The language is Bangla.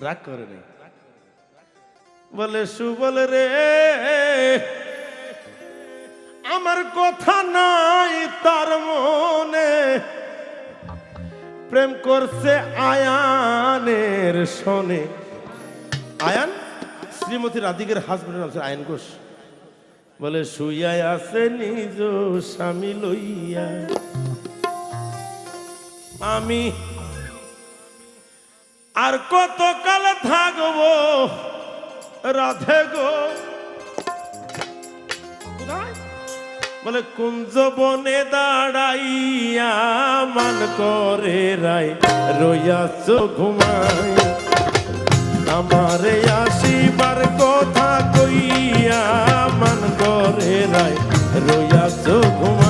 রাগ করে নাই। বলে সুবল রে আমার কথা নাই তার মনে, প্রেম করছে আয়ানের শোনে। আয়ান শ্রীমতী রাধিকের হাজবেন্ড নাম ছিল আয়ান ঘোষ। বলে শুইয়া আছে নিজ স্বামী লইয়া, আমি আর কতকাল থাকবো রাধে গো। বলে কুঞ্জ বনে দাঁড়াইয়া মান করে রায় রইয়াছ ঘুমাই, আমারে আসিবার কথা কইয়া মান করে রায় রইয়াছ ঘুমাই।